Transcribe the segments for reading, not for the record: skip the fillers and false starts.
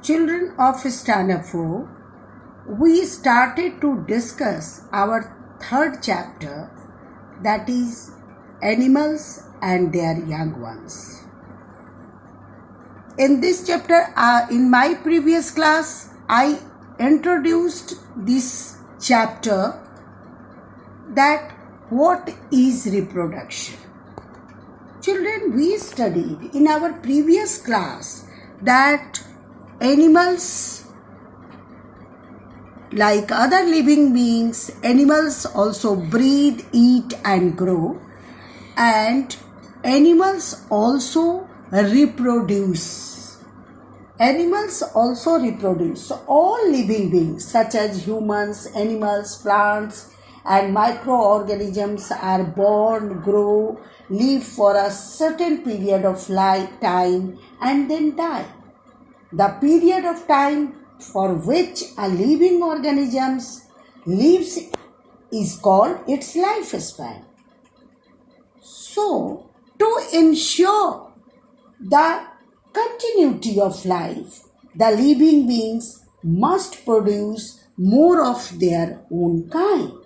Children of Standard 4, we started to discuss our third chapter, that is animals and their young ones. In this chapter, in my previous class, I introduced this chapter that what is reproduction. Children, we studied in our previous class that animals, like other living beings, animals also breathe, eat and grow, and animals also reproduce. Animals also reproduce. So all living beings such as humans, animals, plants and microorganisms are born, grow, live for a certain period of time and then die. The period of time for which a living organism lives is called its lifespan. So, to ensure the continuity of life, the living beings must produce more of their own kind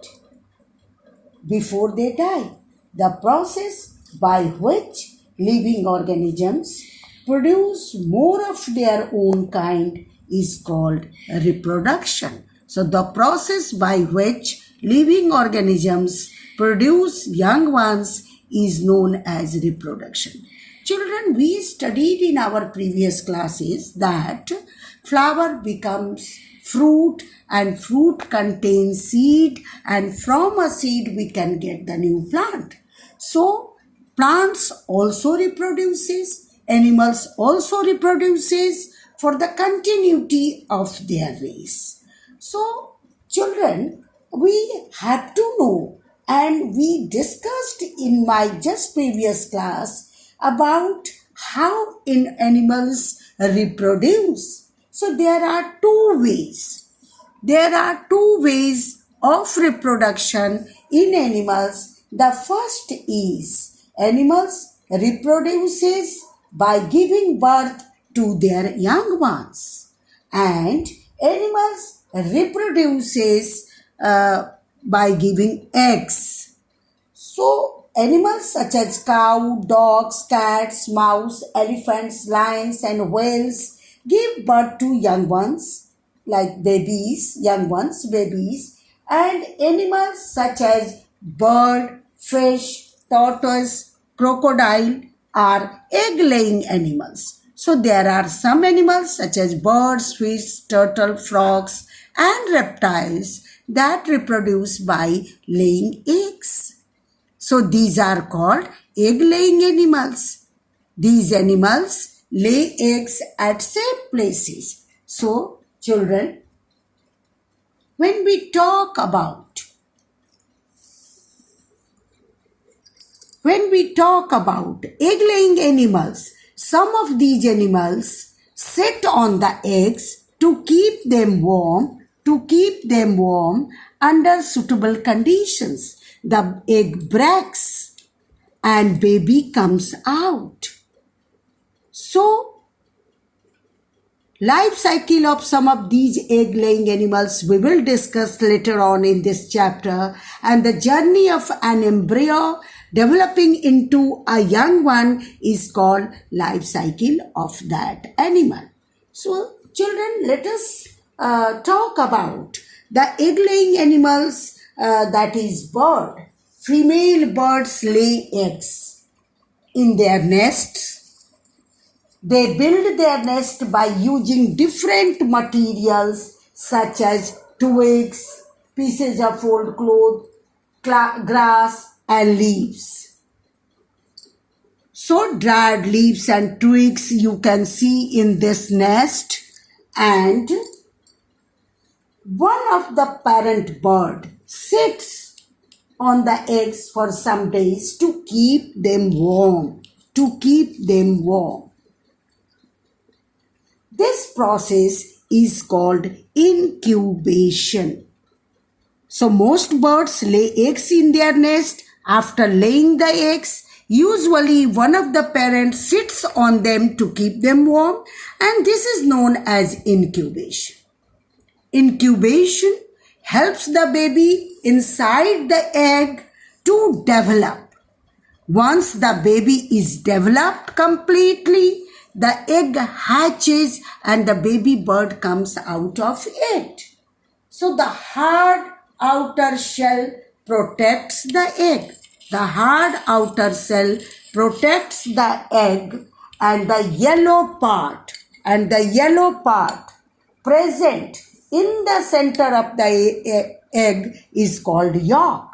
before they die. The process by which living organisms produce more of their own kind is called reproduction. So the process by which living organisms produce young ones is known as reproduction. Children, we studied in our previous classes that flower becomes fruit and fruit contains seed, and from a seed we can get the new plant. So plants also reproduces, animals also reproduces for the continuity of their race. So children, we have to know, and we discussed in my just previous class about how in animals reproduce. So there are two ways. There are two ways of reproduction in animals. The first is animals reproduces by giving birth to their young ones, and animals reproduces by giving eggs. So animals such as cow, dogs, cats, mouse, elephants, lions and whales give birth to young ones like babies, young ones, babies, and animals such as bird, fish, tortoise, crocodile are egg-laying animals. So there are some animals such as birds, fish, turtle, frogs and reptiles that reproduce by laying eggs. So these are called egg-laying animals. These animals lay eggs at safe places. So children, when we talk about egg-laying animals, some of these animals sit on the eggs to keep them warm, under suitable conditions. The egg breaks and baby comes out. So, life cycle of some of these egg-laying animals we will discuss later on in this chapter, and the journey of an embryo developing into a young one is called life cycle of that animal. So children, let us talk about the egg-laying animals, that is bird. Female birds lay eggs in their nests. They build their nest by using different materials such as twigs, pieces of old cloth, grass and leaves. So dried leaves and twigs you can see in this nest, and one of the parent bird sits on the eggs for some days to keep them warm. This process is called incubation. So most birds lay eggs in their nest. After laying the eggs, Usually, one of the parents sits on them to keep them warm, and this is known as incubation. Incubation helps the baby inside the egg to develop. Once the baby is developed completely, the egg hatches and the baby bird comes out of it. So the hard outer shell protects the egg. The hard outer shell protects the egg, and the yellow part present in the center of the egg is called yolk.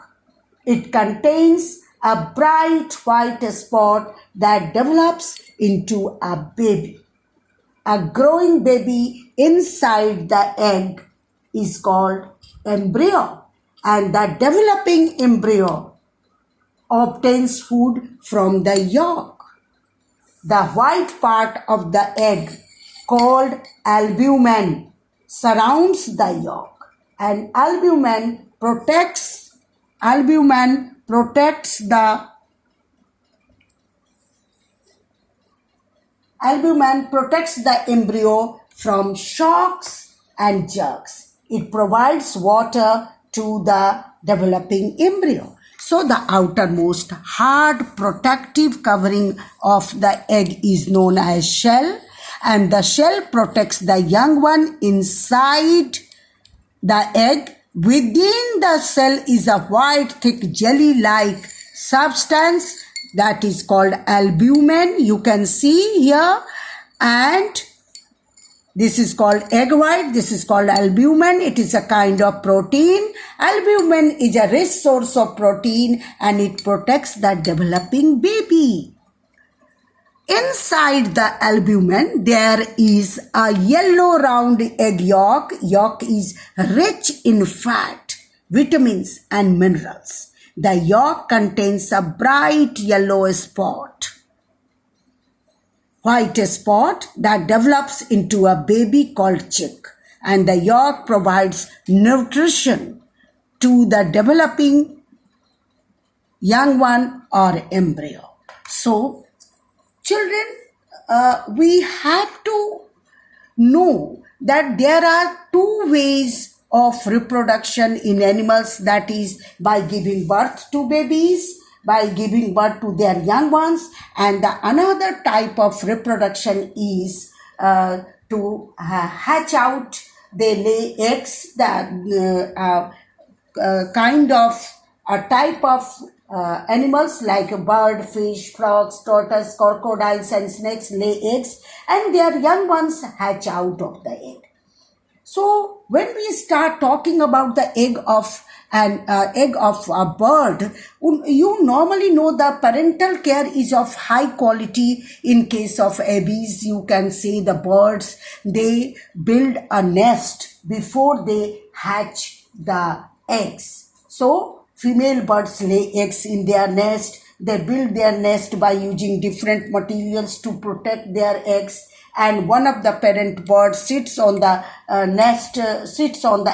It contains a bright white spot that develops into a baby. A growing baby inside the egg is called embryo, and the developing embryo obtains food from the yolk. The white part of the egg, called albumen, surrounds the yolk, and albumen protects the embryo from shocks and jerks. It provides water to the developing embryo. So the outermost hard protective covering of the egg is known as shell, and the shell protects the young one inside the egg. Within the shell is a white, thick, jelly-like substance that is called albumen. You can see here, and this is called egg white. This is called albumen. It is a kind of protein. Albumen is a rich source of protein, and it protects the developing baby. Inside the albumen, there is a yellow round egg yolk. Yolk is rich in fat, vitamins, and minerals. The yolk contains a bright yellow white spot that develops into a baby called chick, and the yolk provides nutrition to the developing young one or embryo. So, children, we have to know that there are two ways of reproduction in animals, that is by giving birth to babies, by giving birth to their young ones, and the another type of reproduction is to hatch out. They lay eggs, a type of animals like bird, fish, frogs, tortoise, crocodiles, and snakes lay eggs, and their young ones hatch out of the egg. So when we start talking about the egg of a bird, you normally know the parental care is of high quality. In case of abies, you can say the birds, they build a nest before they hatch the eggs. So female birds lay eggs in their nest. They build their nest by using different materials to protect their eggs. And one of the parent birds sits on the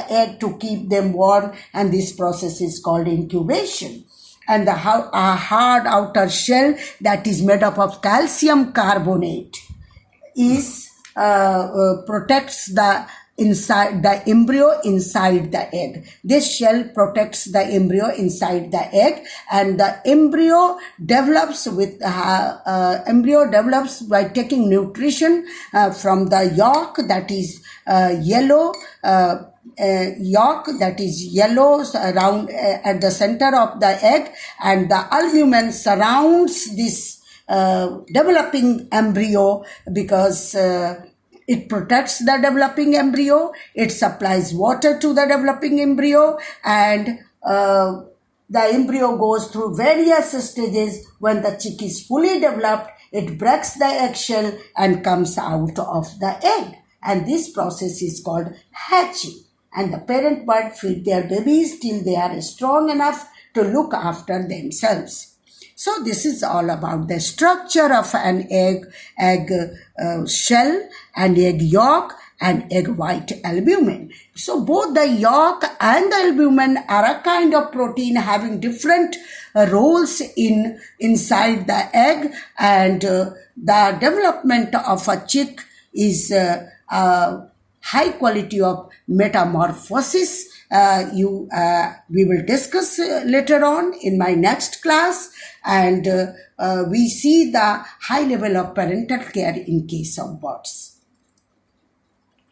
egg to keep them warm. And this process is called incubation. And the hard outer shell that is made up of calcium carbonate protects the embryo inside the egg. This shell protects the embryo inside the egg, and the embryo develops by taking nutrition from the yolk that is yellow around at the center of the egg, and the albumen surrounds this developing embryo because it protects the developing embryo, it supplies water to the developing embryo, and the embryo goes through various stages. When the chick is fully developed, it breaks the eggshell and comes out of the egg. And this process is called hatching. And the parent bird feed their babies till they are strong enough to look after themselves. So this is all about the structure of an egg shell and egg yolk and egg white albumin. So both the yolk and the albumin are a kind of protein having different roles inside the egg, and the development of a chick is high quality of metamorphosis. We will discuss later on in my next class, and we see the high level of parental care in case of birds.